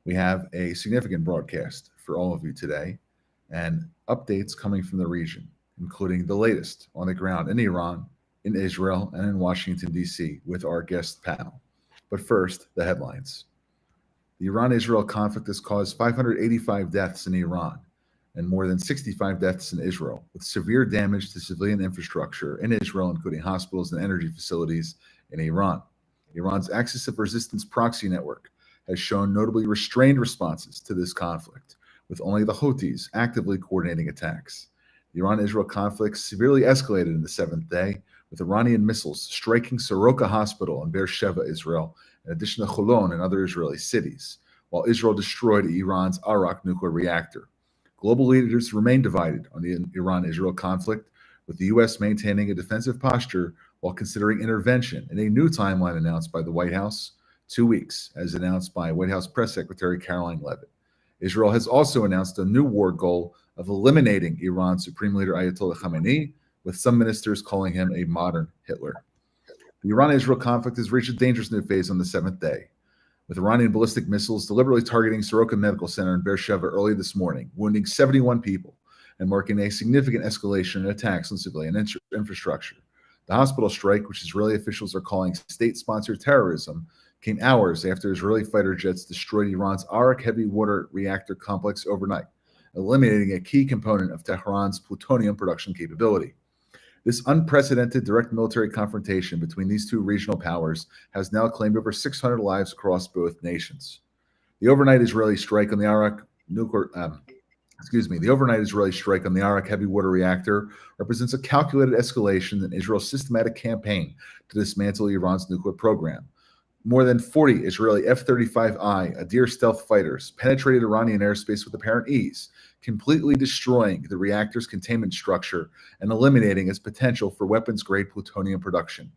We have a significant broadcast for all of you today and updates coming from the region, including the latest on the ground in Iran, in Israel, and in Washington, D.C., with our guest panel. But first, the headlines. The Iran Israel conflict has caused 585 deaths in Iran and more than 65 deaths in Israel, with severe damage to civilian infrastructure in Israel, including hospitals and energy facilities in Iran. Iran's Axis of Resistance proxy network has shown notably restrained responses to this conflict, with only the Houthis actively coordinating attacks. The Iran-Israel conflict severely escalated in the seventh day, with Iranian missiles striking Soroka Hospital in Beersheba, Israel, in addition to Holon and other Israeli cities, while Israel destroyed Iran's Arak nuclear reactor. Global leaders remain divided on the Iran-Israel conflict, with the U.S. maintaining a defensive posture while considering intervention in a new timeline announced by the White House, 2 weeks, as announced by White House Press Secretary Caroline Leavitt. Israel has also announced a new war goal of eliminating Iran's Supreme Leader Ayatollah Khamenei, with some ministers calling him a modern Hitler. The Iran-Israel conflict has reached a dangerous new phase on the seventh day, with Iranian ballistic missiles deliberately targeting Soroka Medical Center in Beersheba early this morning, wounding 71 people and marking a significant escalation in attacks on civilian infrastructure. The hospital strike, which Israeli officials are calling state-sponsored terrorism, came hours after Israeli fighter jets destroyed Iran's Arak heavy water reactor complex overnight, eliminating a key component of Tehran's plutonium production capability. This unprecedented direct military confrontation between these two regional powers has now claimed over 600 lives across both nations. The overnight Israeli strike on the Arak heavy water reactor represents a calculated escalation in Israel's systematic campaign to dismantle Iran's nuclear program. More than 40 Israeli F-35I Adir stealth fighters penetrated Iranian airspace with apparent ease, completely destroying the reactor's containment structure and eliminating its potential for weapons-grade plutonium production.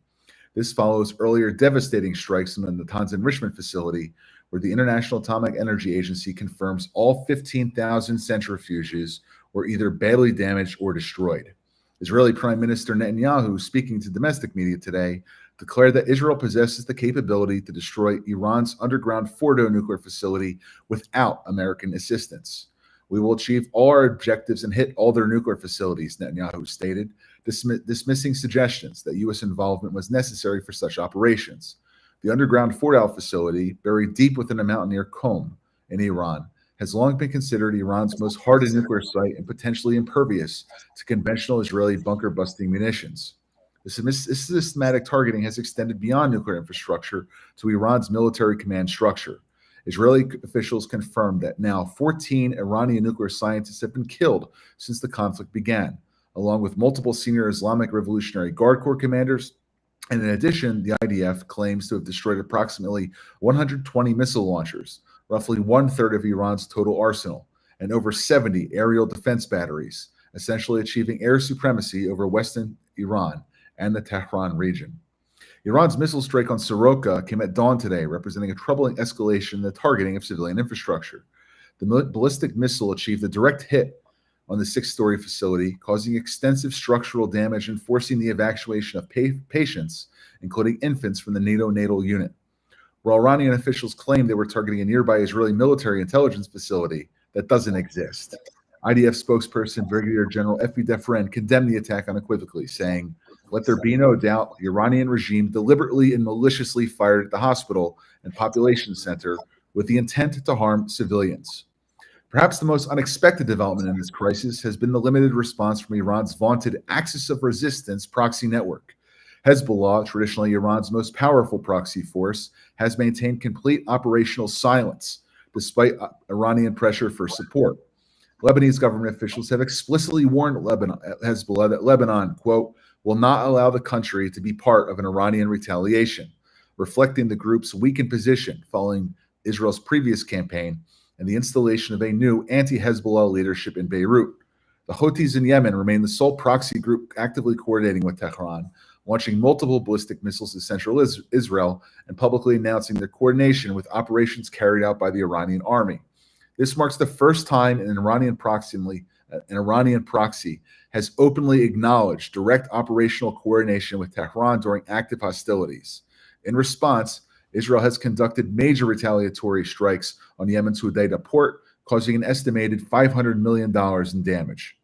This follows earlier devastating strikes on the Natanz enrichment facility, where the International Atomic Energy Agency confirms all 15,000 centrifuges were either badly damaged or destroyed. Israeli Prime Minister Netanyahu, speaking to domestic media today, declared that Israel possesses the capability to destroy Iran's underground Fordo nuclear facility without American assistance. We will achieve all our objectives and hit all their nuclear facilities, Netanyahu stated, dismissing suggestions that U.S. involvement was necessary for such operations. The underground Fordo facility, buried deep within a mountain near Qom in Iran, has long been considered Iran's most hardened nuclear site and potentially impervious to conventional Israeli bunker-busting munitions. This systematic targeting has extended beyond nuclear infrastructure to Iran's military command structure. Israeli officials confirmed that now 14 Iranian nuclear scientists have been killed since the conflict began, along with multiple senior Islamic Revolutionary Guard Corps commanders. And in addition, the IDF claims to have destroyed approximately 120 missile launchers, roughly one-third of Iran's total arsenal, and over 70 aerial defense batteries, essentially achieving air supremacy over western Iran and the Tehran region. Iran's missile strike on Soroka came at dawn today, representing a troubling escalation in the targeting of civilian infrastructure. The ballistic missile achieved a direct hit on the six-story facility, causing extensive structural damage and forcing the evacuation of patients, including infants, from the neonatal unit. While Iranian officials claim they were targeting a nearby Israeli military intelligence facility that doesn't exist, IDF spokesperson Brigadier General Efi Defren condemned the attack unequivocally, saying, "Let there be no doubt, the Iranian regime deliberately and maliciously fired at the hospital and population center with the intent to harm civilians." Perhaps the most unexpected development in this crisis has been the limited response from Iran's vaunted Axis of Resistance proxy network. Hezbollah, traditionally Iran's most powerful proxy force, has maintained complete operational silence despite Iranian pressure for support. Lebanese government officials have explicitly warned Hezbollah that Lebanon, quote, will not allow the country to be part of an Iranian retaliation, reflecting the group's weakened position following Israel's previous campaign and the installation of a new anti-Hezbollah leadership in Beirut. The Houthis in Yemen remain the sole proxy group actively coordinating with Tehran, launching multiple ballistic missiles to central Israel and publicly announcing their coordination with operations carried out by the Iranian army. This marks the first time an Iranian proxy has openly acknowledged direct operational coordination with Tehran during active hostilities. In response, Israel has conducted major retaliatory strikes on Yemen's Hudaida port, causing an estimated $500 million in damage.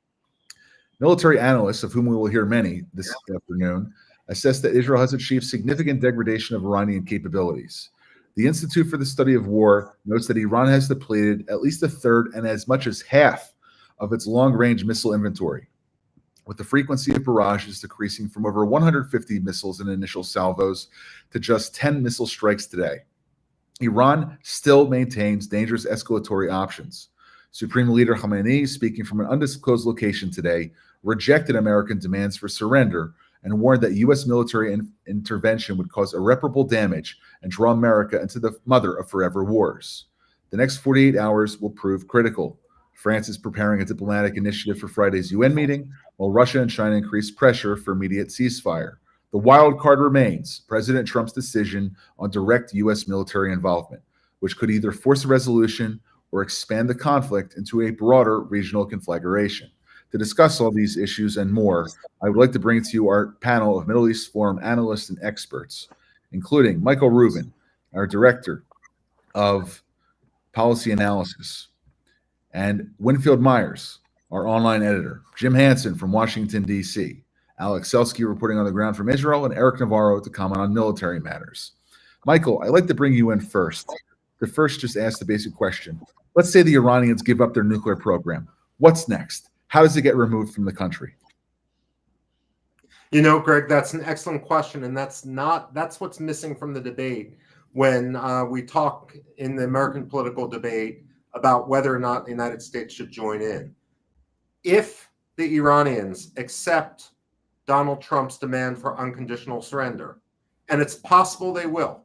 Military analysts, of whom we will hear many this afternoon, assess that Israel has achieved significant degradation of Iranian capabilities. The Institute for the Study of War notes that Iran has depleted at least a third and as much as half of its long-range missile inventory, with the frequency of barrages decreasing from over 150 missiles in initial salvos to just 10 missile strikes today. Iran still maintains dangerous escalatory options. Supreme Leader Khamenei, speaking from an undisclosed location today, rejected American demands for surrender and warned that U.S. military intervention would cause irreparable damage and draw America into the mother of forever wars. The next 48 hours will prove critical. France is preparing a diplomatic initiative for Friday's UN meeting, while Russia and China increase pressure for immediate ceasefire. The wild card remains President Trump's decision on direct U.S. military involvement, which could either force a resolution or expand the conflict into a broader regional conflagration. To discuss all these issues and more, I would like to bring to you our panel of Middle East Forum analysts and experts, including Michael Rubin, our Director of Policy Analysis, and Winfield Myers, our online editor, Jim Hansen from Washington, D.C., Alex Selsky reporting on the ground from Israel, and Eric Navarro to comment on military matters. Michael, I'd like to bring you in first. To first just ask the basic question. Let's say the Iranians give up their nuclear program. What's next? How does it get removed from the country? You know, Greg, that's an excellent question, and that's what's missing from the debate when we talk in the American political debate about whether or not the United States should join in. If the Iranians accept Donald Trump's demand for unconditional surrender, and it's possible they will,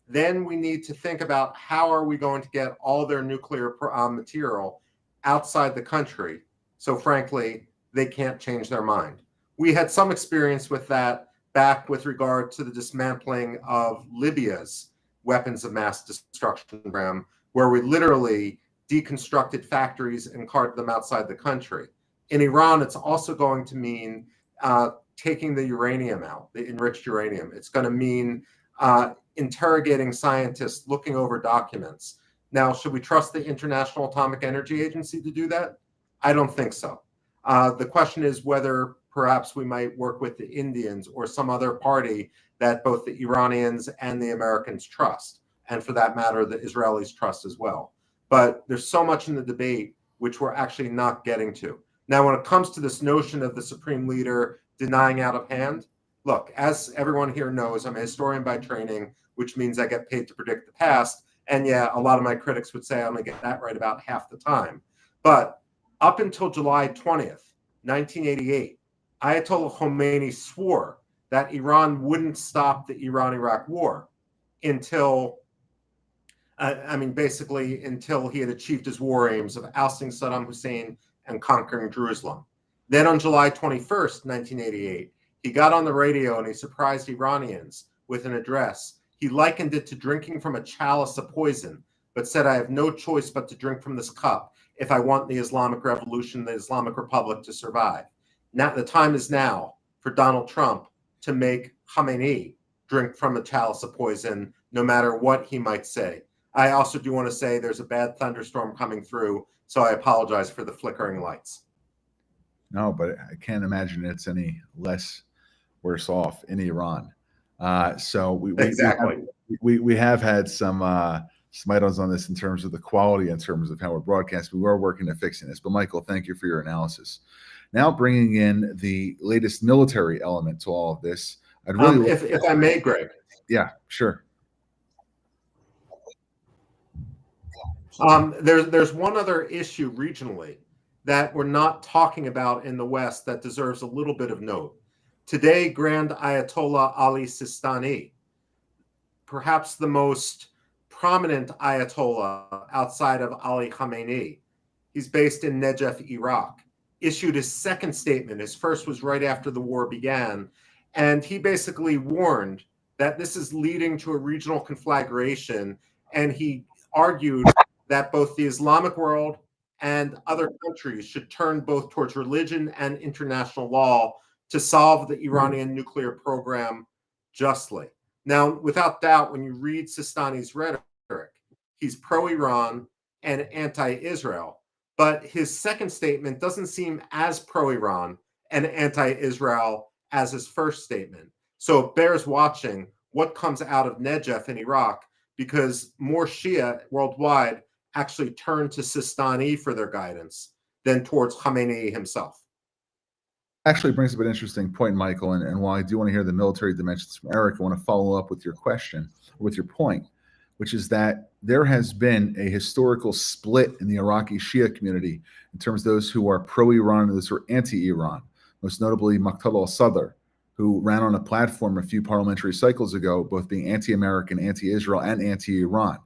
then we need to think about how are we going to get all their nuclear material outside the country. So frankly, they can't change their mind. We had some experience with that back with regard to the dismantling of Libya's weapons of mass destruction program, where we literally deconstructed factories and carted them outside the country. In Iran, it's also going to mean taking the uranium out, the enriched uranium. It's going to mean interrogating scientists, looking over documents. Now, should we trust the International Atomic Energy Agency to do that? I don't think so. The question is whether perhaps we might work with the Indians or some other party that both the Iranians and the Americans trust, and for that matter, the Israelis trust as well. But there's so much in the debate which we're actually not getting to. Now, when it comes to this notion of the Supreme Leader denying out of hand, look, as everyone here knows, I'm a historian by training, which means I get paid to predict the past. And yeah, a lot of my critics would say I only get that right about half the time. But up until July 20th, 1988, Ayatollah Khomeini swore that Iran wouldn't stop the Iran-Iraq war until, basically until he had achieved his war aims of ousting Saddam Hussein and conquering Jerusalem. Then on July 21st, 1988, he got on the radio and he surprised Iranians with an address. He likened it to drinking from a chalice of poison, but said, I have no choice but to drink from this cup if I want the Islamic Revolution, the Islamic Republic to survive. Now, the time is now for Donald Trump to make Khamenei drink from a chalice of poison, no matter what he might say. I also do want to say there's a bad thunderstorm coming through, so I apologize for the flickering lights. No, but I can't imagine it's any less worse off in Iran. So we have had some items on this in terms of the quality, in terms of how we're broadcasting. We are working at fixing this. But Michael, thank you for your analysis. Now bringing in the latest military element to all of this. I'd really if I may, Greg. Yeah, sure. There's one other issue regionally that we're not talking about in the West that deserves a little bit of note. Today, Grand Ayatollah Ali Sistani, perhaps the most prominent Ayatollah outside of Ali Khamenei, he's based in Najaf, Iraq, issued his second statement. His first was right after the war began, and he basically warned that this is leading to a regional conflagration, and he argued that both the Islamic world and other countries should turn both towards religion and international law to solve the Iranian nuclear program justly. Now, without doubt, when you read Sistani's rhetoric, he's pro-Iran and anti-Israel, but his second statement doesn't seem as pro-Iran and anti-Israel as his first statement. So it bears watching what comes out of Najaf in Iraq, because more Shia worldwide actually turn to Sistani for their guidance than towards Khamenei himself. Actually brings up an interesting point, Michael, and while I do want to hear the military dimensions from Eric, I want to follow up with your question, with your point, which is that there has been a historical split in the Iraqi Shia community in terms of those who are pro-Iran and those who are anti-Iran, most notably Muqtada al-Sadr, who ran on a platform a few parliamentary cycles ago, both being anti-American, anti-Israel, and anti-Iran.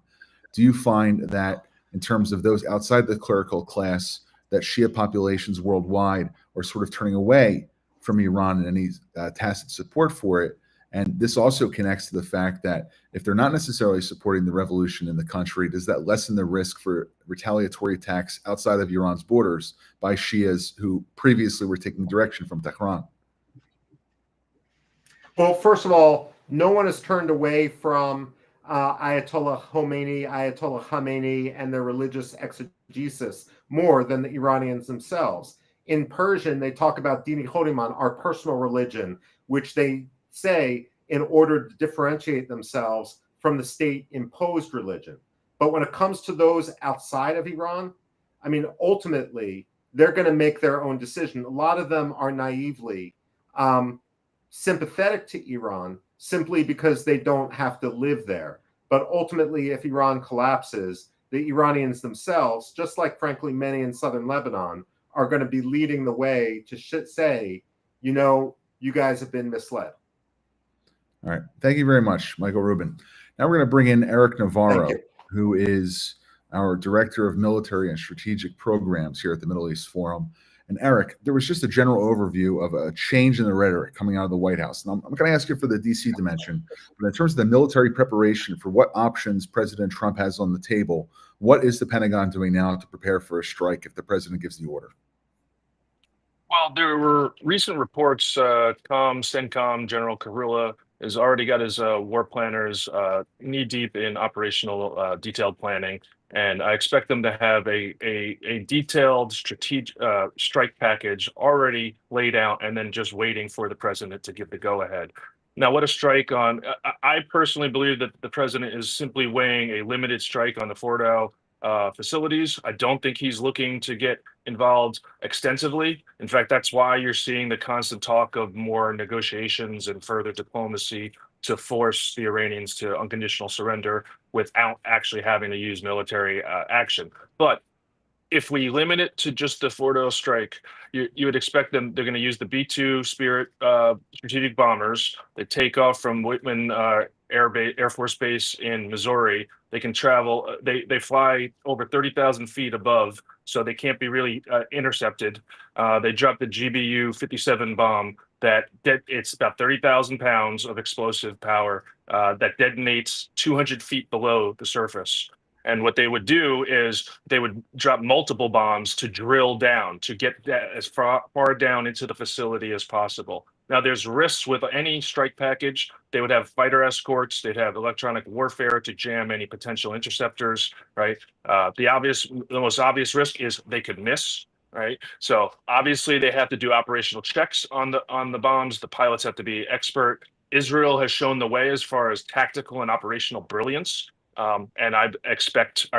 Do you find that in terms of those outside the clerical class, that Shia populations worldwide are sort of turning away from Iran and any tacit support for it? And this also connects to the fact that if they're not necessarily supporting the revolution in the country, does that lessen the risk for retaliatory attacks outside of Iran's borders by Shias who previously were taking direction from Tehran? Well, first of all, no one has turned away from Ayatollah Khamenei, and their religious exegesis more than the Iranians themselves. In Persian, they talk about Dini Khodiman, our personal religion, which they say in order to differentiate themselves from the state-imposed religion. But when it comes to those outside of Iran, I mean, ultimately, they're going to make their own decision. A lot of them are naively sympathetic to Iran simply because they don't have to live there. But ultimately, if Iran collapses, the Iranians themselves, just like frankly many in southern Lebanon, are going to be leading the way to say, you know, you guys have been misled. All right. Thank you very much, Michael Rubin. Now we're going to bring in Eric Navarro, who is our Director of Military and Strategic Programs here at the Middle East Forum. And Eric, there was just a general overview of a change in the rhetoric coming out of the White House. And I'm going to ask you for the DC dimension, but in terms of the military preparation for what options President Trump has on the table, what is the Pentagon doing now to prepare for a strike if the president gives the order? Well, there were recent reports, CENTCOM General Kurilla has already got his war planners knee deep in operational detailed planning. And I expect them to have a detailed strategic strike package already laid out and then just waiting for the president to give the go ahead. Now, what a strike on, I personally believe that the president is simply weighing a limited strike on the Fordo facilities. I don't think he's looking to get involved extensively. In fact, that's why you're seeing the constant talk of more negotiations and further diplomacy to force the Iranians to unconditional surrender without actually having to use military action. But if we limit it to just the Fordo strike, you would expect them, they're going to use the B-2 Spirit strategic bombers that take off from Whitman Air Force Base in Missouri. They can travel, they fly over 30,000 feet above, so they can't be really intercepted. They drop the GBU-57 bomb it's about 30,000 pounds of explosive power that detonates 200 feet below the surface. And what they would do is they would drop multiple bombs to drill down, to get that as far down into the facility as possible. Now, there's risks with any strike package. They would have fighter escorts. They'd have electronic warfare to jam any potential interceptors, right? The most obvious risk is they could miss, right? So obviously they have to do operational checks on the bombs. The pilots have to be expert. Israel has shown the way as far as tactical and operational brilliance. And I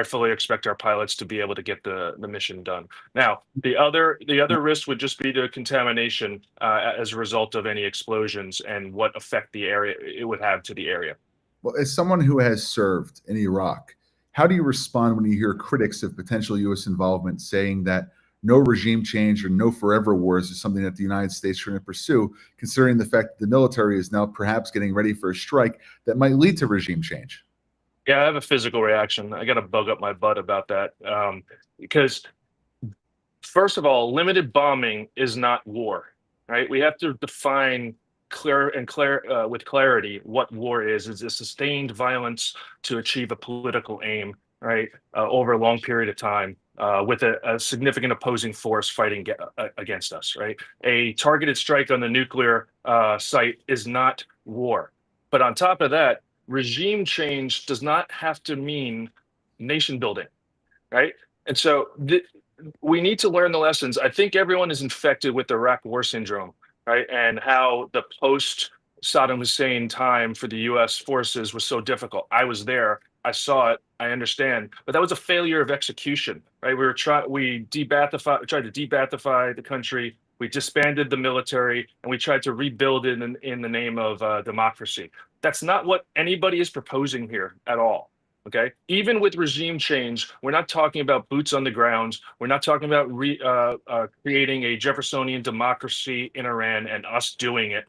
fully expect our pilots to be able to get the mission done. Now, the other risk would just be the contamination as a result of any explosions and what effect the area it would have to the area. Well, as someone who has served in Iraq, how do you respond when you hear critics of potential U.S. involvement saying that no regime change or no forever wars is something that the United States should pursue, considering the fact that the military is now perhaps getting ready for a strike that might lead to regime change? Yeah, I have a physical reaction. I got to bug up my butt about that because, first of all, limited bombing is not war, right? We have to define with clarity what war is. It's a sustained violence to achieve a political aim, right, over a long period of time with a significant opposing force fighting against us, right? A targeted strike on the nuclear site is not war. But on top of that, regime change does not have to mean nation building, right? And so we need to learn the lessons. I think everyone is infected with Iraq War syndrome, right? And how the post Saddam Hussein time for the US forces was so difficult. I was there. I saw it. I understand. But that was a failure of execution, right? We tried to debathify the country. We disbanded the military and we tried to rebuild it in the name of democracy. That's not what anybody is proposing here at all. Okay. Even with regime change, we're not talking about boots on the ground. We're not talking about creating a Jeffersonian democracy in Iran and us doing it,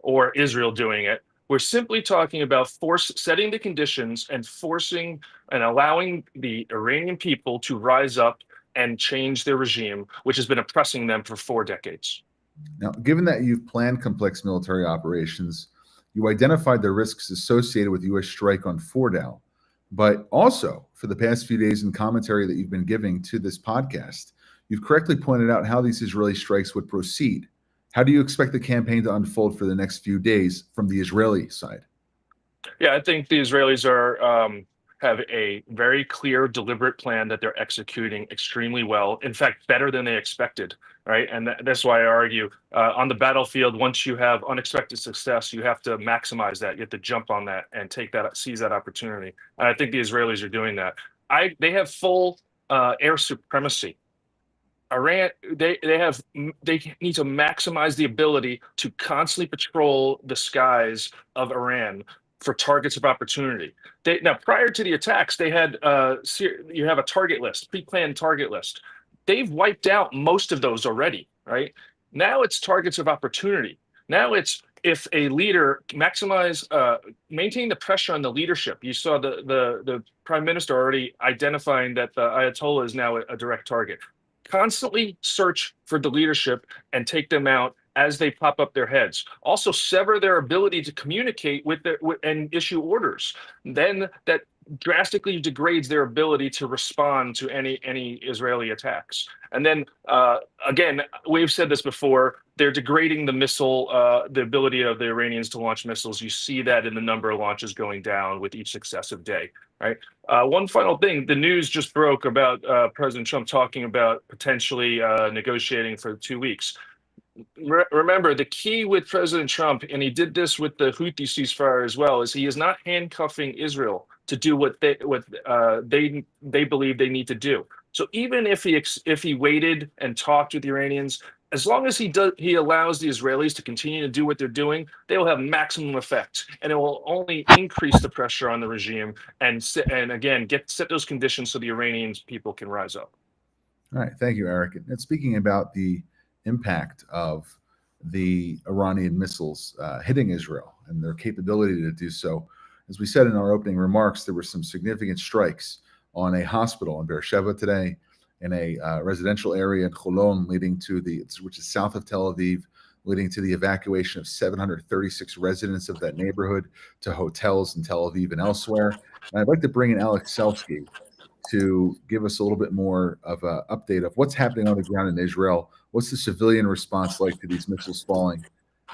or Israel doing it. We're simply talking about setting the conditions and forcing and allowing the Iranian people to rise up and change their regime, which has been oppressing them for 4 decades. Now, given that you've planned complex military operations, you identified the risks associated with U.S. strike on Fordo. But also, for the past few days in commentary that you've been giving to this podcast, you've correctly pointed out how these Israeli strikes would proceed. How do you expect the campaign to unfold for the next few days from the Israeli side? Yeah, I think the Israelis have a very clear, deliberate plan that they're executing extremely well. In fact, better than they expected, right? And that's why I argue on the battlefield, once you have unexpected success, you have to maximize that. You have to jump on that and seize that opportunity. And I think the Israelis are doing that. They have full air supremacy. Iran, they need to maximize the ability to constantly patrol the skies of Iran for targets of opportunity. Now, prior to the attacks, they had you have a target list, pre-planned target list. They've wiped out most of those already, right? Now it's targets of opportunity. Now it's if a leader maintain the pressure on the leadership. You saw the prime minister already identifying that the Ayatollah is now a direct target. Constantly search for the leadership and take them out as they pop up their heads. Also sever their ability to communicate and issue orders. Then that drastically degrades their ability to respond to any Israeli attacks. And then again, we've said this before, they're degrading the ability of the Iranians to launch missiles. You see that in the number of launches going down with each successive day, right? One final thing, the news just broke about President Trump talking about potentially negotiating for 2 weeks. Remember, the key with President Trump, and he did this with the Houthi ceasefire as well, is he is not handcuffing Israel to do what they believe they need to do. So even if he waited and talked with the Iranians, as long as he allows the Israelis to continue to do what they're doing, they will have maximum effect, and it will only increase the pressure on the regime and again set those conditions so the Iranian people can rise up. All right, thank you, Eric. And speaking about the impact of the Iranian missiles hitting Israel and their capability to do so, as we said in our opening remarks, there were some significant strikes on a hospital in Beersheba today, in a residential area in Holon, which is south of Tel Aviv, leading to the evacuation of 736 residents of that neighborhood to hotels in Tel Aviv and elsewhere. And I'd like to bring in Alex Selsky to give us a little bit more of an update of what's happening on the ground in Israel. What's the civilian response like to these missiles falling?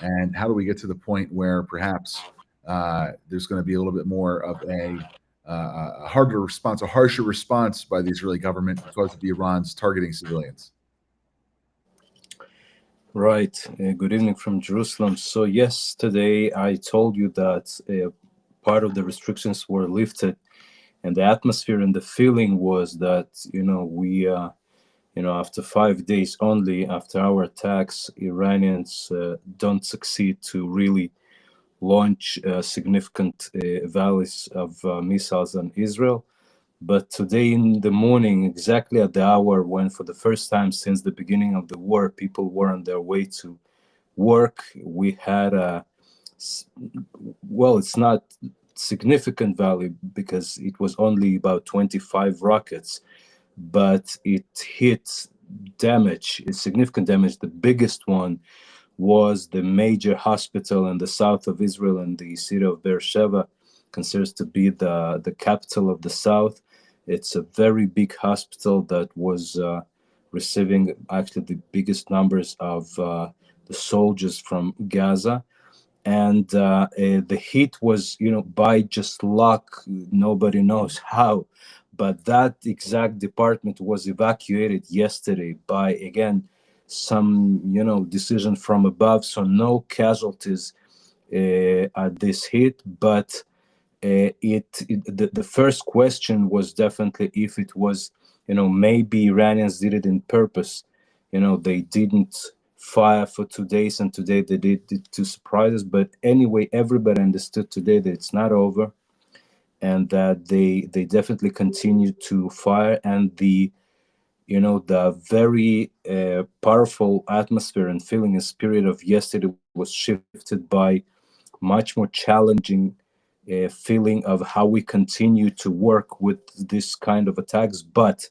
And how do we get to the point where perhaps there's going to be a little bit more of a harder response, a harsher response by the Israeli government because of Iran's targeting civilians? Right. Good evening from Jerusalem. So yesterday I told you that part of the restrictions were lifted, and the atmosphere and the feeling was that, we, after 5 days only after our attacks, Iranians don't succeed to really launch significant volleys of missiles on Israel. But today in the morning, exactly at the hour when for the first time since the beginning of the war, people were on their way to work, we had it's not significant value because it was only about 25 rockets, but it hit significant damage. The biggest one was the major hospital in the south of Israel, in the city of Beersheba, considers to be the capital of the south. It's a very big hospital that was receiving actually the biggest numbers of the soldiers from Gaza. and the hit was, by just luck, nobody knows how, but that exact department was evacuated yesterday by, again, some decision from above, so no casualties at this hit. But the first question was definitely if it was, maybe Iranians did it in purpose. They didn't fire for 2 days, and today they did it to surprise us. But anyway, everybody understood today that it's not over, and that they definitely continue to fire. And the very powerful atmosphere and feeling and spirit of yesterday was shifted by much more challenging feeling of how we continue to work with this kind of attacks. But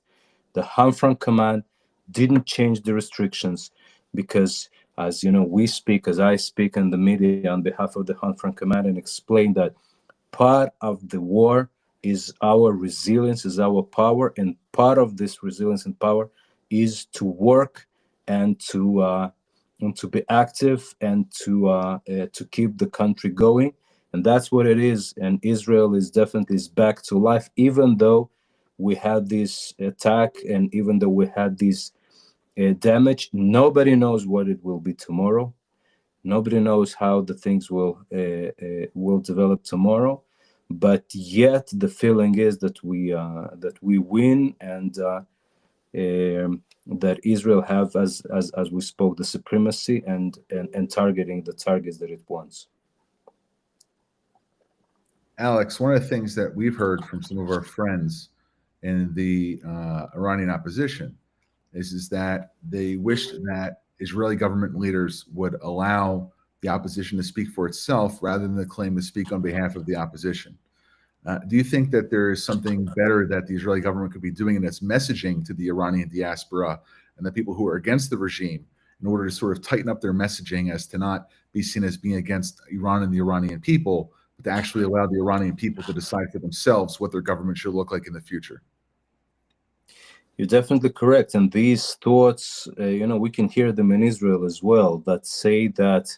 the Homefront Command didn't change the restrictions, because, as as I speak in the media on behalf of the Homefront Command and explain that part of the war is our resilience, is our power, and part of this resilience and power is to work and to be active and to keep the country going. And that's what it is. And Israel is definitely back to life, even though we had this attack and even though we had this damage. Nobody knows what it will be tomorrow. Nobody knows how the things will develop tomorrow, but yet the feeling is that we win, and that Israel have, as we spoke, the supremacy and targeting the targets that it wants. Alex, one of the things that we've heard from some of our friends in the Iranian opposition is that they wished that Israeli government leaders would allow the opposition to speak for itself rather than the claim to speak on behalf of the opposition. Do you think that there is something better that the Israeli government could be doing in its messaging to the Iranian diaspora and the people who are against the regime in order to sort of tighten up their messaging as to not be seen as being against Iran and the Iranian people, but to actually allow the Iranian people to decide for themselves what their government should look like in the future? You're definitely correct. And these thoughts, we can hear them in Israel as well, that say that,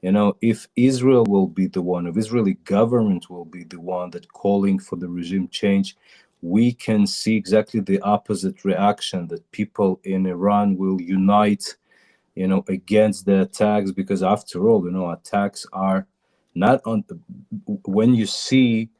if Israel will be the one, if Israeli government will be the one that calling for the regime change, we can see exactly the opposite reaction, that people in Iran will unite, against the attacks, because after all, attacks are not on, when you see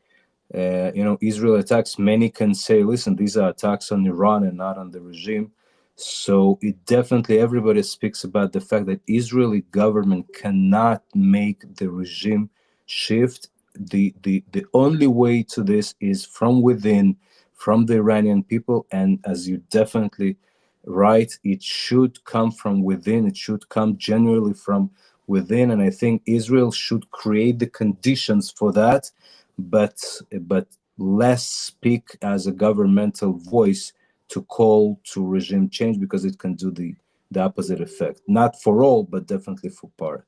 Israel attacks, many can say, listen, these are attacks on Iran and not on the regime. So it definitely, everybody speaks about the fact that Israeli government cannot make the regime shift. The only way to this is from within, from the Iranian people. And as you definitely right, it should come from within. It should come genuinely from within. And I think Israel should create the conditions for that, but less speak as a governmental voice to call to regime change, because it can do the opposite effect. Not for all, but definitely for part.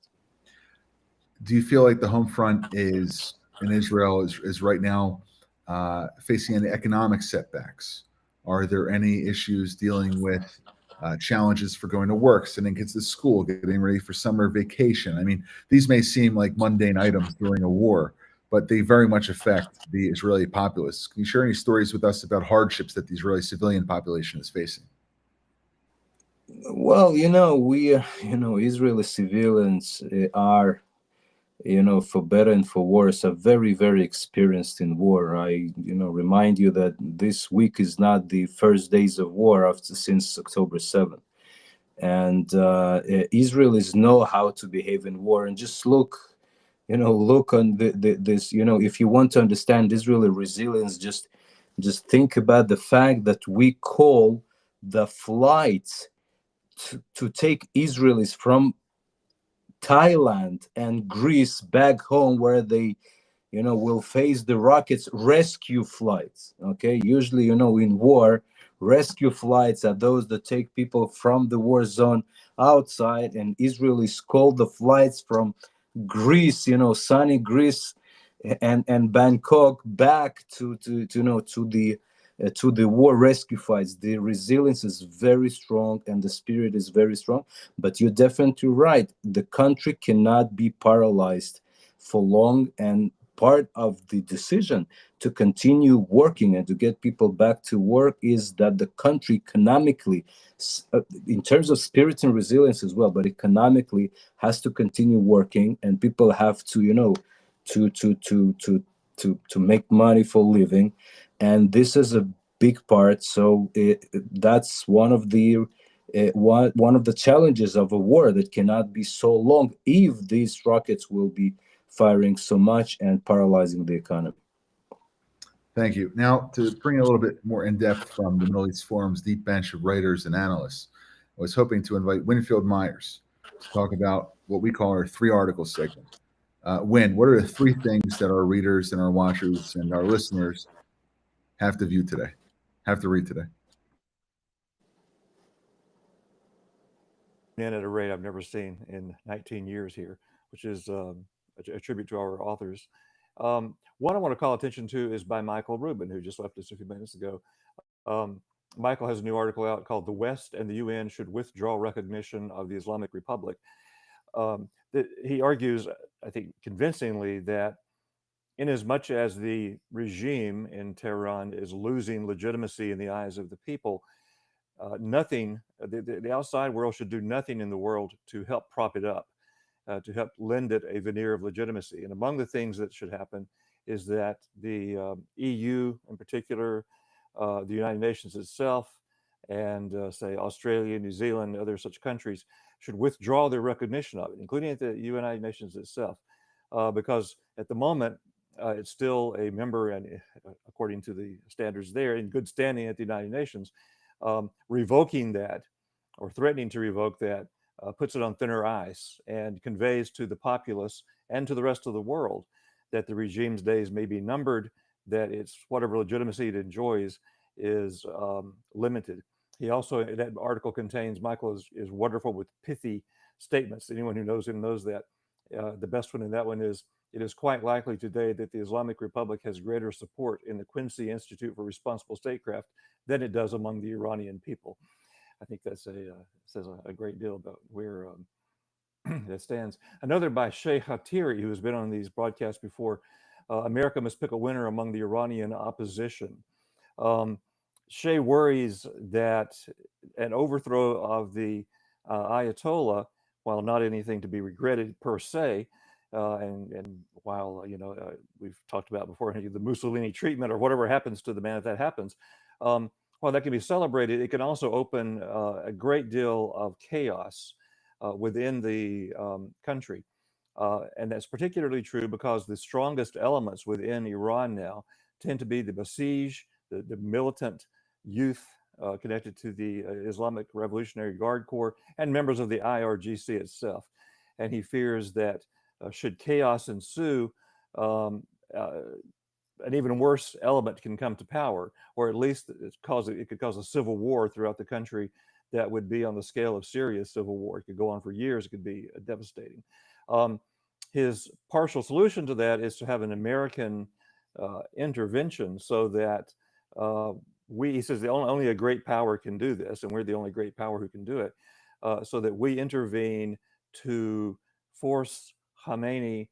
Do you feel like the home front is in Israel is right now facing any economic setbacks? Are there any issues dealing with challenges for going to work, sending kids to school, getting ready for summer vacation? I mean, these may seem like mundane items during a war, but they very much affect the Israeli populace. Can you share any stories with us about hardships that the Israeli civilian population is facing? Well, we, Israeli civilians are, for better and for worse, are very, very experienced in war. I, remind you that this week is not the first days of war since October 7th. And Israelis know how to behave in war. And just look on this, if you want to understand Israeli resilience, just think about the fact that we call the flights to take Israelis from Thailand and Greece back home, where they will face the rockets, rescue flights. Okay, usually in war, rescue flights are those that take people from the war zone outside, and Israelis call the flights from Greece, sunny Greece and Bangkok back to the war rescue flights. The resilience is very strong and the spirit is very strong. But you're definitely right. The country cannot be paralyzed for long, and part of the decision to continue working and to get people back to work is that the country economically, in terms of spirit and resilience as well, but economically has to continue working, and people have to, to make money for living, and this is a big part. So that's one of the one of the challenges of a war that cannot be so long if these rockets will be firing so much and paralyzing the economy. Thank you. Now, to bring a little bit more in depth from the Middle East Forum's deep bench of writers and analysts, I was hoping to invite Winfield Myers to talk about what we call our 3 article segment. Win, what are the 3 things that our readers and our watchers and our listeners have to read today? In at a rate I've never seen in 19 years here, which is a tribute to our authors. One I want to call attention to is by Michael Rubin, who just left us a few minutes ago. Michael has a new article out called "The West and the UN Should Withdraw Recognition of the Islamic Republic." He argues, I think convincingly, that in as much as the regime in Tehran is losing legitimacy in the eyes of the people, the outside world should do nothing in the world to help prop it up, to help lend it a veneer of legitimacy. And among the things that should happen is that the EU in particular, the United Nations itself, and say Australia, New Zealand, other such countries should withdraw their recognition of it, including at the United Nations itself, because at the moment it's still a member, and according to the standards there, in good standing at the United Nations. Revoking that or threatening to revoke that puts it on thinner ice and conveys to the populace and to the rest of the world that the regime's days may be numbered, that it's whatever legitimacy it enjoys is limited. He also, that article contains, Michael is wonderful with pithy statements. Anyone who knows him knows that. The best one in that one is, "It is quite likely today that the Islamic Republic has greater support in the Quincy Institute for Responsible Statecraft than it does among the Iranian people." I think that says a great deal about where that stands. Another by Shea Hatiri, who has been on these broadcasts before, "America Must Pick a Winner Among the Iranian Opposition." Shea worries that an overthrow of the Ayatollah, while not anything to be regretted per se, and while we've talked about before the Mussolini treatment or whatever happens to the man if that happens, while that can be celebrated, it can also open a great deal of chaos within the country. And that's particularly true because the strongest elements within Iran now tend to be the Basij, the militant youth connected to the Islamic Revolutionary Guard Corps, and members of the IRGC itself. And he fears that should chaos ensue, an even worse element can come to power, or at least it could cause a civil war throughout the country that would be on the scale of Syria's civil war. It could go on for years. It could be devastating. His partial solution to that is to have an American intervention so that he says only a great power can do this, and we're the only great power who can do it, so that we intervene to force Khamenei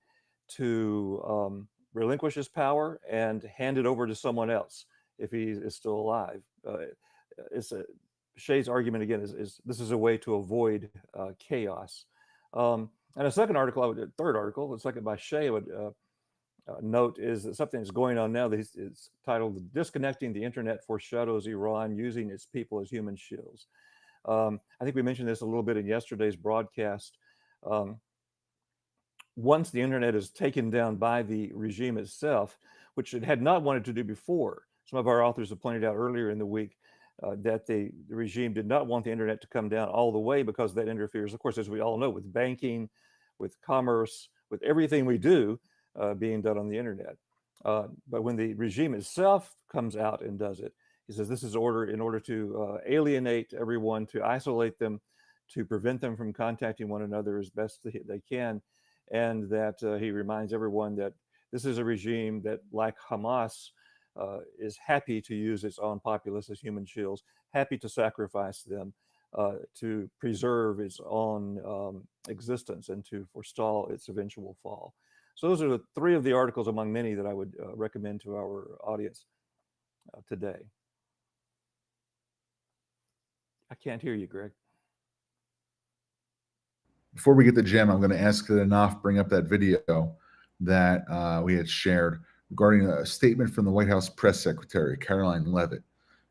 to relinquish his power and hand it over to someone else if he is still alive. Shea's argument again is this is a way to avoid chaos. And a third article, the second by Shea, would note is that something that's going on now that is titled "Disconnecting the Internet Foreshadows Iran Using Its People as Human Shields." I think we mentioned this a little bit in yesterday's broadcast. Once the internet is taken down by the regime itself, which it had not wanted to do before, some of our authors have pointed out earlier in the week that the regime did not want the internet to come down all the way because that interferes, of course, as we all know, with banking, with commerce, with everything we do being done on the internet. But when the regime itself comes out and does it, he says this is in order to alienate everyone, to isolate them, to prevent them from contacting one another as best they can. And that he reminds everyone that this is a regime that, like Hamas, is happy to use its own populace as human shields, happy to sacrifice them to preserve its own existence and to forestall its eventual fall. So those are the three of the articles among many that I would recommend to our audience today. I can't hear you, Greg. Before we get to Jim, I'm going to ask that Anaf bring up that video that we had shared regarding a statement from the White House press secretary, Caroline Leavitt.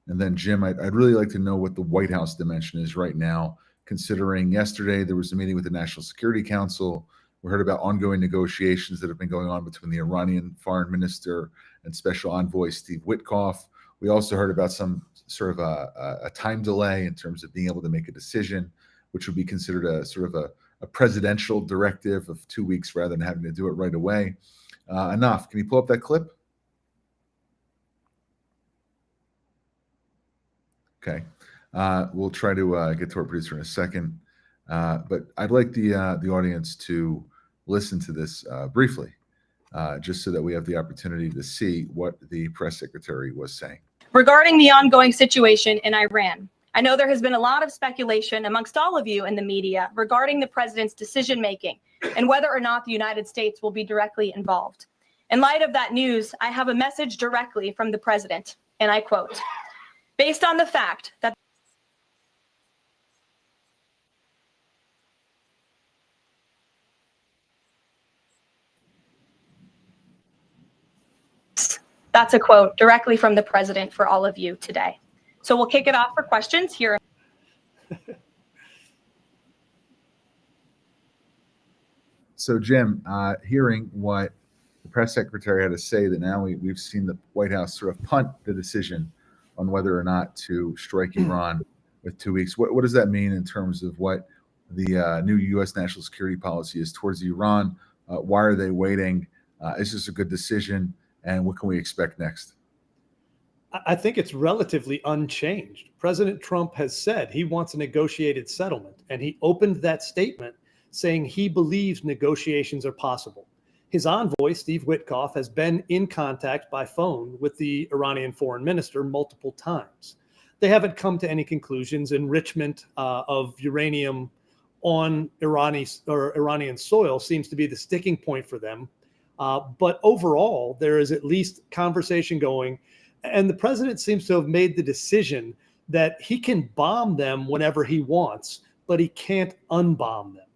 And then, Jim, I'd really like to know what the White House dimension is right now, considering yesterday there was a meeting with the National Security Council. We heard about ongoing negotiations that have been going on between the Iranian foreign minister and special envoy Steve Witkoff. We also heard about some sort of a time delay in terms of being able to make a decision, which would be considered a sort of a presidential directive of 2 weeks rather than having to do it right away. Anaf, can you pull up that clip? Okay. We'll try to get to our producer in a second. But I'd like the audience to listen to this briefly, just so that we have the opportunity to see what the press secretary was saying. Regarding the ongoing situation in Iran, I know there has been a lot of speculation amongst all of you in the media regarding the president's decision-making and whether or not the United States will be directly involved. In light of that news, I have a message directly from the president, and I quote, "Based on the fact that That's a quote directly from the president for all of you today. So we'll kick it off for questions here. So, Jim, hearing what the press secretary had to say, that now we've seen the White House sort of punt the decision on whether or not to strike Iran with 2 weeks. What does that mean in terms of what the new U.S. national security policy is towards Iran? Why are they waiting? Is this a good decision? And what can we expect next? I think it's relatively unchanged. President Trump has said he wants a negotiated settlement, and he opened that statement saying he believes negotiations are possible. His envoy, Steve Witkoff, has been in contact by phone with the Iranian foreign minister multiple times. They haven't come to any conclusions. Enrichment of uranium on Iranian soil seems to be the sticking point for them. But overall, there is at least conversation going. And the president seems to have made the decision that he can bomb them whenever he wants, but he can't unbomb them.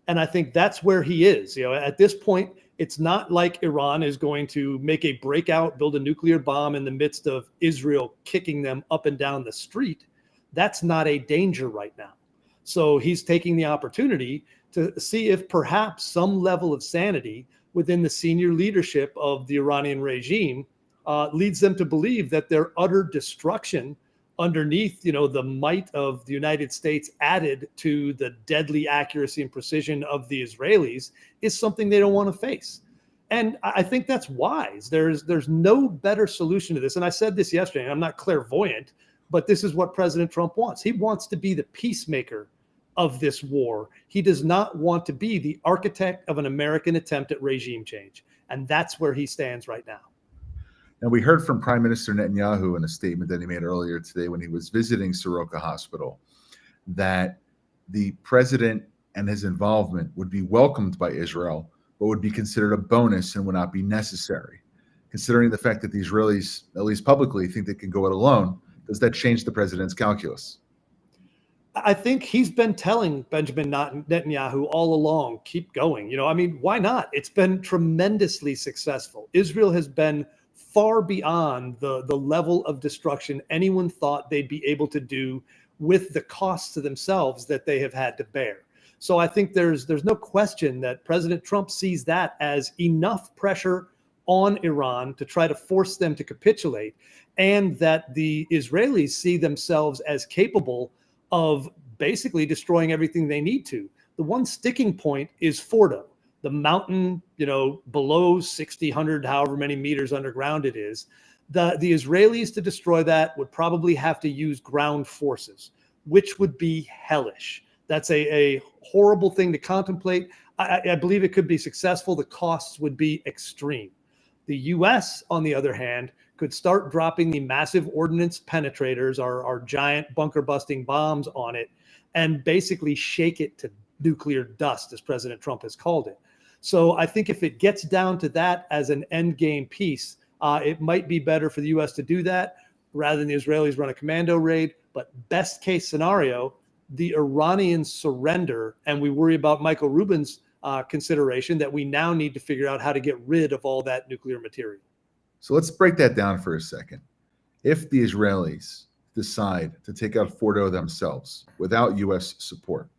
And I think that's where he is. You know, at this point, it's not like Iran is going to make a breakout, build a nuclear bomb in the midst of Israel kicking them up and down the street. That's not a danger right now. So he's taking the opportunity to see if perhaps some level of sanity within the senior leadership of the Iranian regime leads them to believe that their utter destruction underneath, the might of the United States added to the deadly accuracy and precision of the Israelis is something they don't want to face. And I think that's wise. There's no better solution to this. And I said this yesterday, and I'm not clairvoyant, but this is what President Trump wants. He wants to be the peacemaker of this war. He does not want to be the architect of an American attempt at regime change. And that's where he stands right now. And we heard from Prime Minister Netanyahu in a statement that he made earlier today when he was visiting Soroka Hospital that the president and his involvement would be welcomed by Israel, but would be considered a bonus and would not be necessary. Considering the fact that the Israelis, at least publicly, think they can go it alone, does that change the president's calculus? I think he's been telling Benjamin Netanyahu all along, keep going. Why not? It's been tremendously successful. Israel has been far beyond the level of destruction anyone thought they'd be able to do with the costs to themselves that they have had to bear. So I think there's no question that President Trump sees that as enough pressure on Iran to try to force them to capitulate, and that the Israelis see themselves as capable of basically destroying everything they need to. The one sticking point is Fordo, the mountain, below 60, 100, however many meters underground it is. The Israelis, to destroy that, would probably have to use ground forces, which would be hellish. That's a horrible thing to contemplate. I believe it could be successful. The costs would be extreme. The U.S., on the other hand, could start dropping the massive ordnance penetrators, our giant bunker-busting bombs on it, and basically shake it to nuclear dust, as President Trump has called it. So I think if it gets down to that as an end game piece, it might be better for the U.S. to do that rather than the Israelis run a commando raid. But best case scenario, the Iranians surrender, and we worry about Michael Rubin's consideration that we now need to figure out how to get rid of all that nuclear material. So let's break that down for a second. If the Israelis decide to take out Fordo themselves without U.S. support,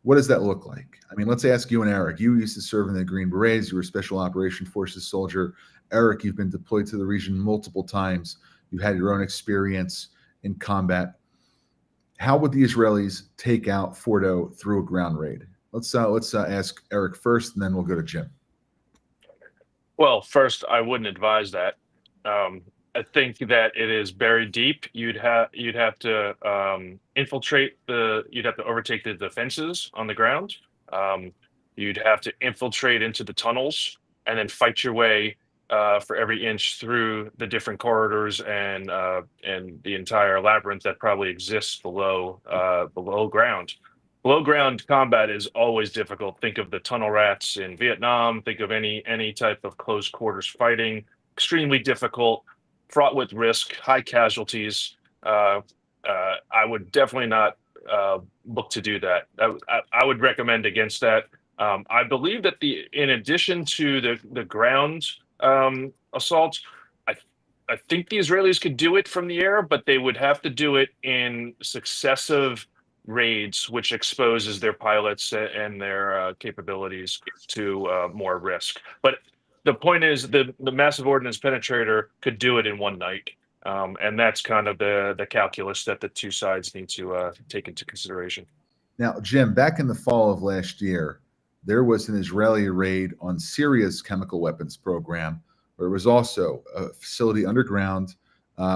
what does that look like? I mean, let's ask you and Eric. You used to serve in the Green Berets. You were a Special Operation Forces soldier. Eric, you've been deployed to the region multiple times. You had your own experience in combat. How would the Israelis take out Fordo through a ground raid? Let's ask Eric first, and then we'll go to Jim. Well, first, I wouldn't advise that. I think that it is buried deep. You'd have to infiltrate you'd have to overtake the defenses on the ground. You'd have to infiltrate into the tunnels and then fight your way for every inch through the different corridors and the entire labyrinth that probably exists below ground. Below ground combat is always difficult. Think of the tunnel rats in Vietnam. Think of any type of close quarters fighting. Extremely difficult, fraught with risk, high casualties. I would definitely not look to do that. I would recommend against that. I believe that in addition to the ground assault, I think the Israelis could do it from the air, but they would have to do it in successive raids, which exposes their pilots and their capabilities to more risk. But the point is, the massive ordnance penetrator could do it in one night, and that's kind of the calculus that the two sides need to take into consideration. Now, Jim, back in the fall of last year, there was an Israeli raid on Syria's chemical weapons program, where it was also a facility underground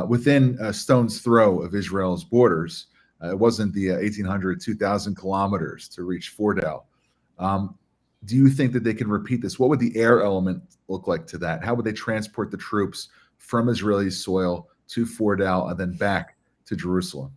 within a stone's throw of Israel's borders. It wasn't the 1,800, 2,000 kilometers to reach Fordo. Do you think that they can repeat this? What would the air element look like to that? How would they transport the troops from Israeli soil to Fordo and then back to Jerusalem?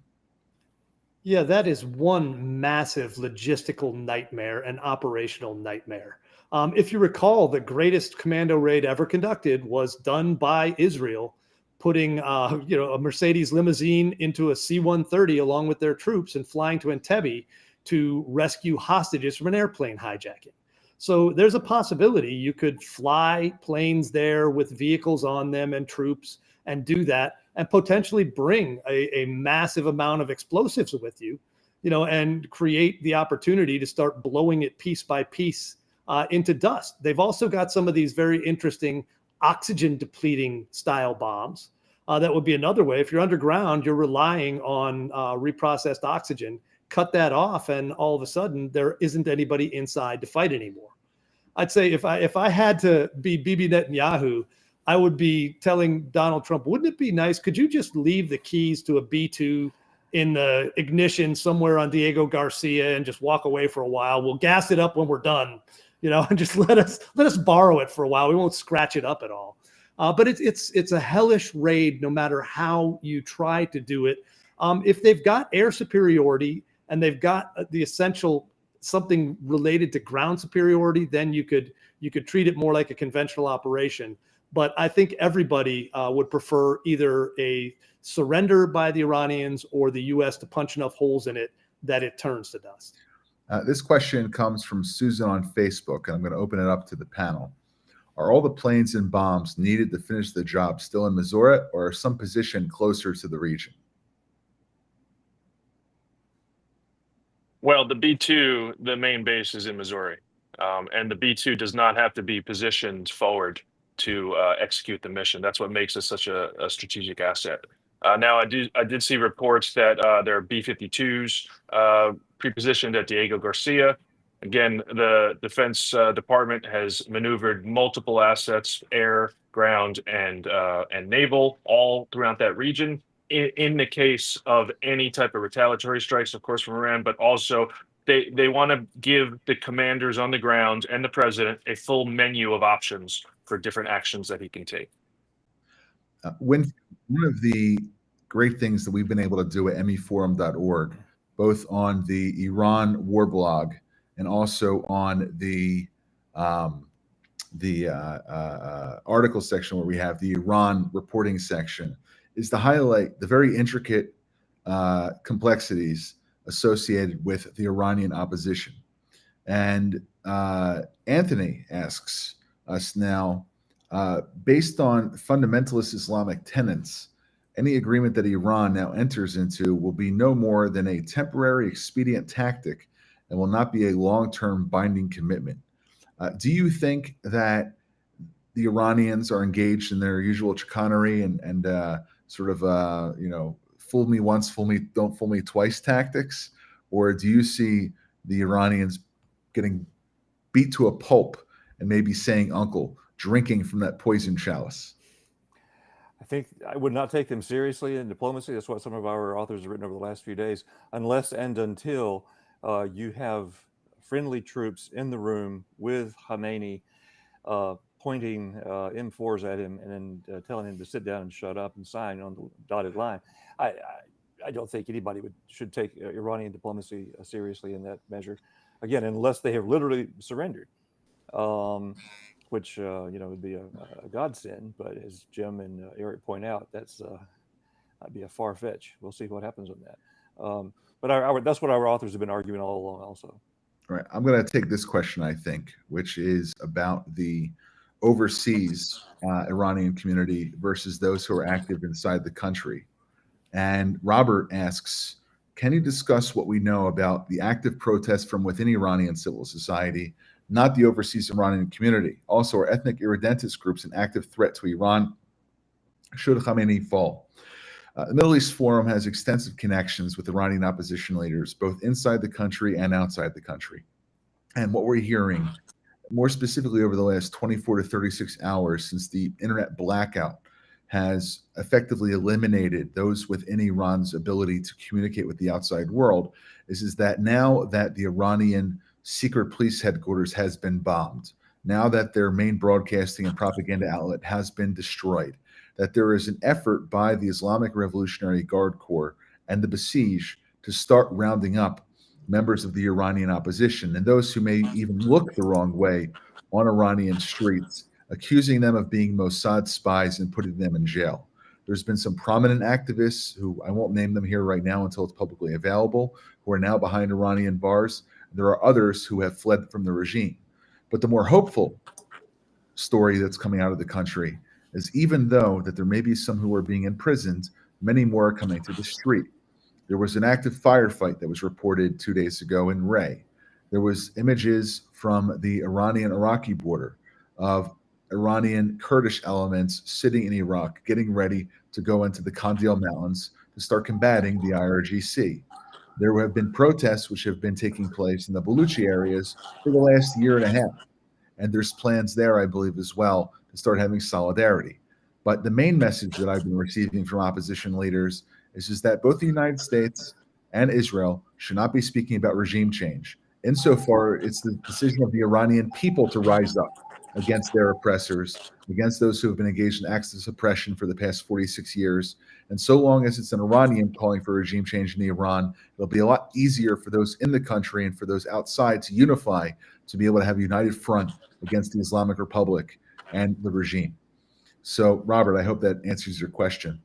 Yeah, that is one massive logistical nightmare and operational nightmare. If you recall, the greatest commando raid ever conducted was done by Israel, putting a Mercedes limousine into a C-130 along with their troops and flying to Entebbe to rescue hostages from an airplane hijacking. So there's a possibility you could fly planes there with vehicles on them and troops and do that and potentially bring a massive amount of explosives with you, and create the opportunity to start blowing it piece by piece into dust. They've also got some of these very interesting oxygen depleting style bombs. That would be another way. If you're underground, you're relying on reprocessed oxygen. Cut that off, and all of a sudden there isn't anybody inside to fight anymore. I'd say if I had to be Bibi Netanyahu, I would be telling Donald Trump, wouldn't it be nice? Could you just leave the keys to a B-2 in the ignition somewhere on Diego Garcia and just walk away for a while? We'll gas it up when we're done, and just let us borrow it for a while. We won't scratch it up at all. But it's a hellish raid, no matter how you try to do it. If they've got air superiority and they've got the essential something related to ground superiority, then you could treat it more like a conventional operation. But I think everybody would prefer either a surrender by the Iranians or the U.S. to punch enough holes in it that it turns to dust. This question comes from Susan on Facebook, and I'm going to open it up to the panel. Are all the planes and bombs needed to finish the job still in Missouri, or are some positioned closer to the region? Well, the B-2, the main base is in Missouri, and the B-2 does not have to be positioned forward to execute the mission. That's what makes it such a strategic asset. Now, I did see reports that there are B-52s pre-positioned at Diego Garcia. Again, the Defense Department has maneuvered multiple assets, air, ground, and naval, all throughout that region. In the case of any type of retaliatory strikes, of course, from Iran, but also they want to give the commanders on the ground and the president a full menu of options for different actions that he can take. One of the great things that we've been able to do at meforum.org, both on the Iran war blog and also on the article section where we have the Iran reporting section is to highlight the very intricate complexities associated with the Iranian opposition. And Anthony asks us now, based on fundamentalist Islamic tenets, any agreement that Iran now enters into will be no more than a temporary expedient tactic and will not be a long-term binding commitment. Do you think that the Iranians are engaged in their usual chicanery and sort of, fool me once, don't fool me twice tactics? Or do you see the Iranians getting beat to a pulp and maybe saying uncle, drinking from that poison chalice? I think I would not take them seriously in diplomacy. That's what some of our authors have written over the last few days, unless and until you have friendly troops in the room with Khamenei pointing M4s at him and then telling him to sit down and shut up and sign on the dotted line. I don't think anybody should take Iranian diplomacy seriously in that measure. Again, unless they have literally surrendered, which would be a godsend. But as Jim and Eric point out, that'd be a far fetch. We'll see what happens on that. But that's what our authors have been arguing all along, also. All right, I'm going to take this question, I think, which is about the overseas Iranian community versus those who are active inside the country. And Robert asks, can you discuss what we know about the active protests from within Iranian civil society, not the overseas Iranian community? Also, are ethnic irredentist groups an active threat to Iran should Khamenei fall? The Middle East Forum has extensive connections with Iranian opposition leaders, both inside the country and outside the country. And what we're hearing, more specifically over the last 24 to 36 hours since the internet blackout has effectively eliminated those within Iran's ability to communicate with the outside world, is that now that the Iranian secret police headquarters has been bombed, now that their main broadcasting and propaganda outlet has been destroyed, that there is an effort by the Islamic Revolutionary Guard Corps and the Basij to start rounding up members of the Iranian opposition and those who may even look the wrong way on Iranian streets, accusing them of being Mossad spies and putting them in jail. There's been some prominent activists who I won't name them here right now until it's publicly available, who are now behind Iranian bars. There are others who have fled from the regime. But the more hopeful story that's coming out of the country is, even though that there may be some who are being imprisoned, many more are coming to the street. There was an active firefight that was reported 2 days ago in Ray. There was images from the Iranian-Iraqi border of Iranian Kurdish elements sitting in Iraq, getting ready to go into the Kandil Mountains to start combating the IRGC. There have been protests which have been taking place in the Baluchi areas for the last year and a half. And there's plans there, I believe, as well, to start having solidarity. But the main message that I've been receiving from opposition leaders is that both the United States and Israel should not be speaking about regime change. Insofar, it's the decision of the Iranian people to rise up against their oppressors, against those who have been engaged in acts of suppression for the past 46 years. And so long as it's an Iranian calling for regime change in Iran, it'll be a lot easier for those in the country and for those outside to unify, to be able to have a united front against the Islamic Republic and the regime. So, Robert, I hope that answers your question.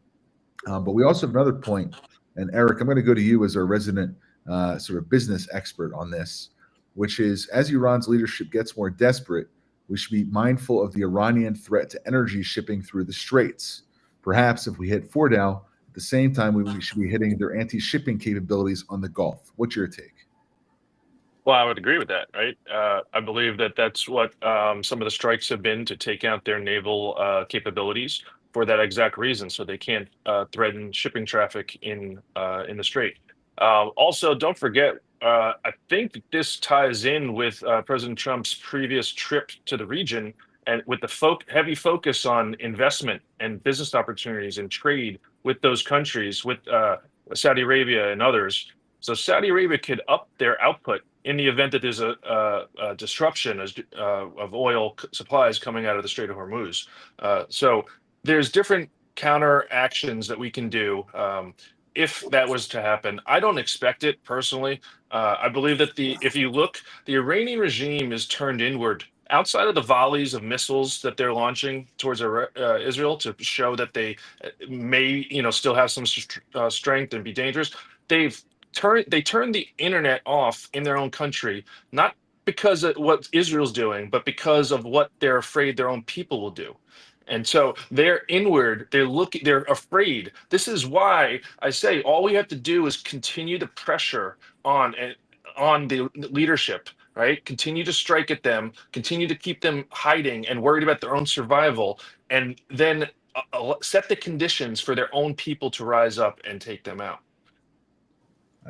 But we also have another point, and Eric, I'm going to go to you as our resident sort of business expert on this, which is, as Iran's leadership gets more desperate, we should be mindful of the Iranian threat to energy shipping through the straits. Perhaps if we hit Fordo, at the same time, we should be hitting their anti-shipping capabilities on the Gulf. What's your take? Well, I would agree with that, right? I believe that that's what some of the strikes have been, to take out their naval capabilities for that exact reason, so they can't threaten shipping traffic in the strait. Also, don't forget, I think this ties in with President Trump's previous trip to the region, and with the heavy focus on investment and business opportunities and trade with those countries, with Saudi Arabia and others. So Saudi Arabia could up their output in the event that there's a disruption of oil supplies coming out of the Strait of Hormuz. So there's different counter actions that we can do if that was to happen. I don't expect it personally. I believe that if you look, the Iranian regime is turned inward outside of the volleys of missiles that they're launching towards Israel to show that they may, still have some strength and be dangerous, they turned the internet off in their own country, not because of what Israel's doing, but because of what they're afraid their own people will do. And so they're inward, they're afraid. This is why I say all we have to do is continue the pressure on the leadership, right? Continue to strike at them, continue to keep them hiding and worried about their own survival, and then set the conditions for their own people to rise up and take them out.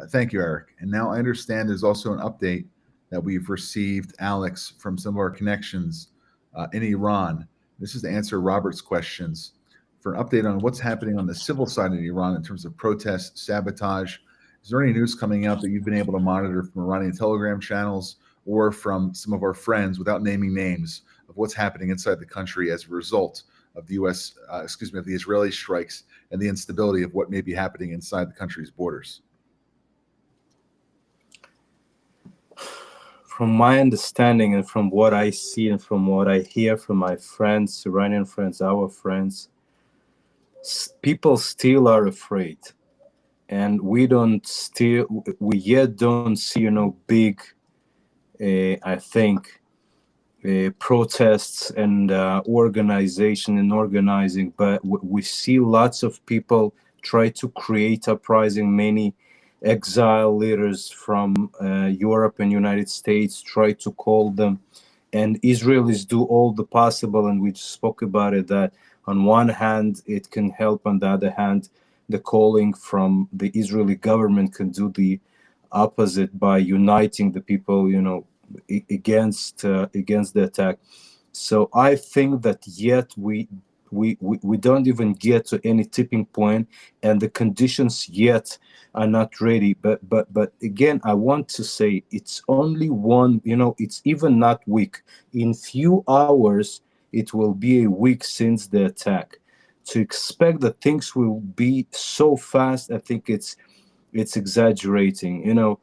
Thank you, Eric. And now I understand there's also an update that we've received, Alex, from some of our connections in Iran. This is to answer Robert's questions for an update on what's happening on the civil side in Iran in terms of protests, sabotage. Is there any news coming out that you've been able to monitor from Iranian Telegram channels or from some of our friends, without naming names, of what's happening inside the country as a result of the of the Israeli strikes and the instability of what may be happening inside the country's borders? From my understanding and from what I see and from what I hear from my friends, Iranian friends, our friends, people still are afraid. And we yet don't see, big, I think, protests and organizing, but we see lots of people try to create uprising. Many exile leaders from Europe and United States try to call them, and Israelis do all the possible, and we just spoke about it, that on one hand it can help, on the other hand the calling from the Israeli government can do the opposite by uniting the people, against the attack. So I think that yet we don't even get to any tipping point, and the conditions yet are not ready. But again, I want to say it's only one, it's even not week. In few hours, it will be a week since the attack. To expect that things will be so fast, I think it's exaggerating.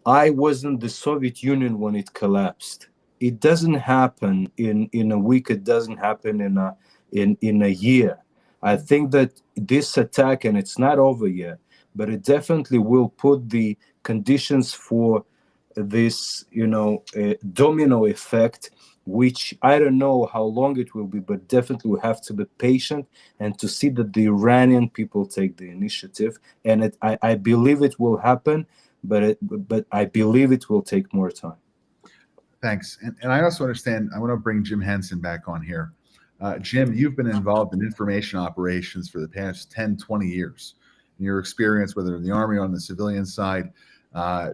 I was in the Soviet Union when it collapsed. It doesn't happen in a week. It doesn't happen in a year. I think that this attack, and it's not over yet, but it definitely will put the conditions for this, domino effect, which I don't know how long it will be, but definitely we have to be patient and to see that the Iranian people take the initiative. And I believe it will happen, but I believe it will take more time. Thanks. And I also understand, I want to bring Jim Henson back on here. Jim, you've been involved in information operations for the past 10, 20 years. And your experience, whether in the Army or on the civilian side,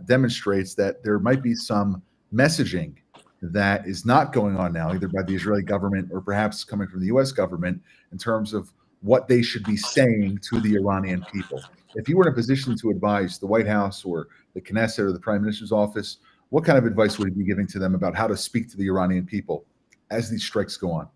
demonstrates that there might be some messaging that is not going on now, either by the Israeli government or perhaps coming from the U.S. government, in terms of what they should be saying to the Iranian people. If you were in a position to advise the White House or the Knesset or the Prime Minister's office, what kind of advice would you be giving to them about how to speak to the Iranian people as these strikes go on?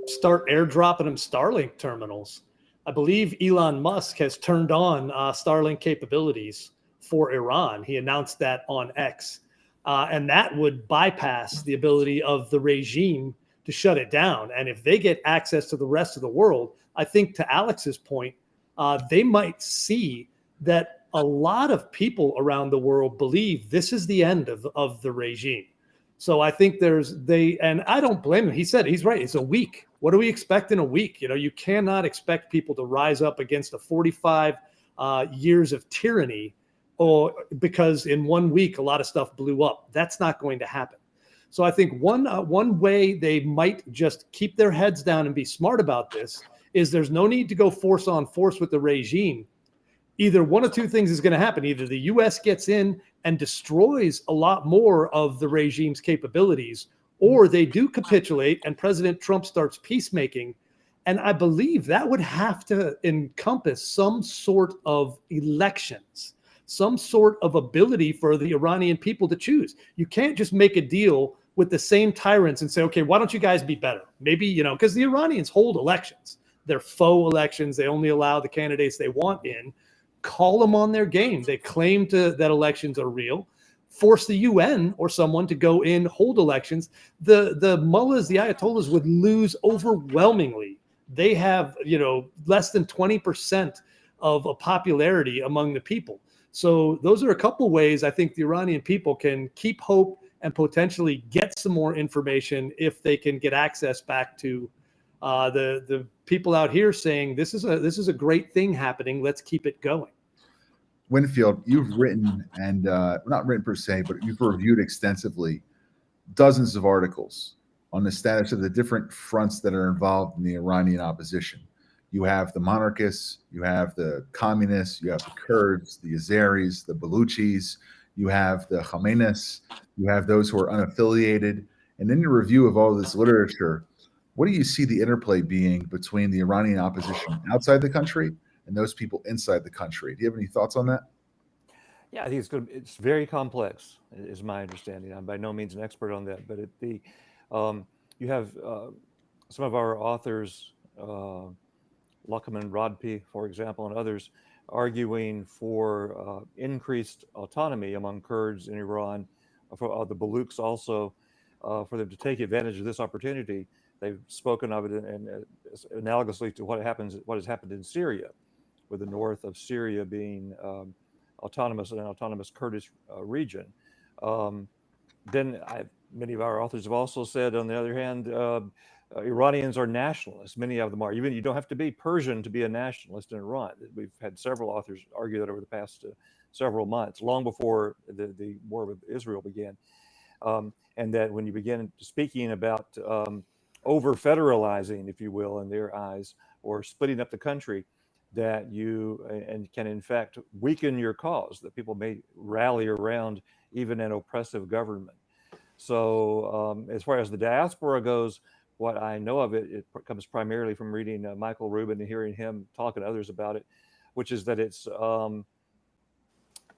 Start airdropping them Starlink terminals. I believe Elon Musk has turned on Starlink capabilities for Iran. He announced that on X. And that would bypass the ability of the regime to shut it down. And if they get access to the rest of the world, I think to Alex's point, they might see that a lot of people around the world believe this is the end of the regime. So I think and I don't blame him. He said, he's right. It's a week. What do we expect in a week? You cannot expect people to rise up against 45 years of tyranny, or because in 1 week, a lot of stuff blew up. That's not going to happen. So I think one way they might just keep their heads down and be smart about this is there's no need to go force on force with the regime. Either one of two things is going to happen. Either the U.S. gets in and destroys a lot more of the regime's capabilities, or they do capitulate and President Trump starts peacemaking. And I believe that would have to encompass some sort of elections, some sort of ability for the Iranian people to choose. You can't just make a deal with the same tyrants and say, okay, why don't you guys be better? Maybe, because the Iranians hold elections. They're faux elections. They only allow the candidates they want in. Call them on their game. They claim that elections are real. force the UN or someone to go in, hold elections, the mullahs, the ayatollahs would lose overwhelmingly. They have, less than 20% of a popularity among the people. So those are a couple ways I think the Iranian people can keep hope and potentially get some more information if they can get access back to the people out here saying this is a great thing happening. Let's keep it going. Winfield, you've written and not written per se, but you've reviewed extensively dozens of articles on the status of the different fronts that are involved in the Iranian opposition. You have the monarchists, you have the communists, you have the Kurds, the Azeris, the Baluchis, you have the Khomeinis, you have those who are unaffiliated. And in your review of all this literature, what do you see the interplay being between the Iranian opposition outside the country and those people inside the country? Do you have any thoughts on that? Yeah, I think it's very complex, is my understanding. I'm by no means an expert on that, but you have some of our authors, Luckman Rodpi, for example, and others, arguing for increased autonomy among Kurds in Iran, for the Baluchs also, for them to take advantage of this opportunity. They've spoken of it and analogously to what has happened in Syria, with the north of Syria being autonomous, an autonomous Kurdish region. Then many of our authors have also said, on the other hand, Iranians are nationalists. Many of them are. Even you don't have to be Persian to be a nationalist in Iran. We've had several authors argue that over the past several months, long before the war with Israel began. And that when you begin speaking about over-federalizing, if you will, in their eyes, or splitting up the country, that you can in fact weaken your cause, that people may rally around even an oppressive government. So as far as the diaspora goes, what I know of it comes primarily from reading Michael Rubin and hearing him talk and others about it, which is that it's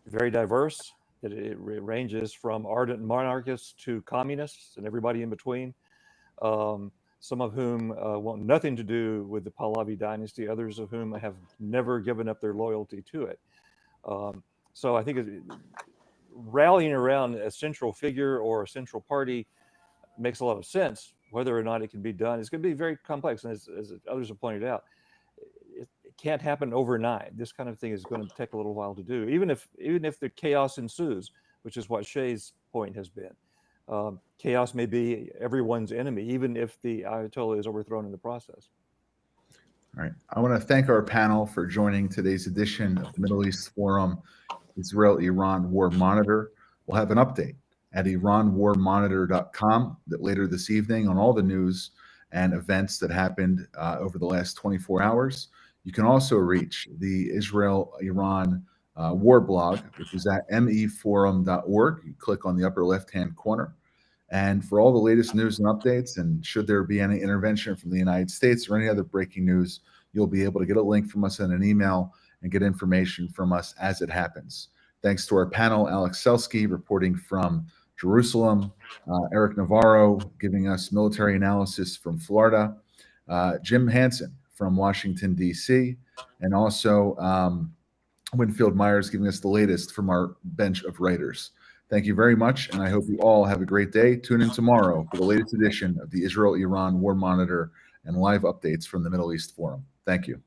very diverse, that it ranges from ardent monarchists to communists and everybody in between, some of whom want nothing to do with the Pahlavi dynasty, others of whom have never given up their loyalty to it. So I think rallying around a central figure or a central party makes a lot of sense. Whether or not it can be done, it's going to be very complex. And as others have pointed out, it can't happen overnight. This kind of thing is going to take a little while to do, even if the chaos ensues, which is what Shay's point has been. Chaos may be everyone's enemy, even if the Ayatollah is overthrown in the process. All right. I want to thank our panel for joining today's edition of the Middle East Forum, Israel-Iran War Monitor. We'll have an update at IranWarMonitor.com that later this evening on all the news and events that happened over the last 24 hours. You can also reach the Israel-Iran War blog, which is at meforum.org. You click on the upper left-hand corner. And for all the latest news and updates, and should there be any intervention from the United States or any other breaking news, you'll be able to get a link from us in an email and get information from us as it happens. Thanks to our panel, Alex Selsky reporting from Jerusalem, Eric Navarro giving us military analysis from Florida, Jim Hansen from Washington, D.C., and also Winfield Myers giving us the latest from our bench of writers. Thank you very much, and I hope you all have a great day. Tune in tomorrow for the latest edition of the Israel-Iran War Monitor and live updates from the Middle East Forum. Thank you.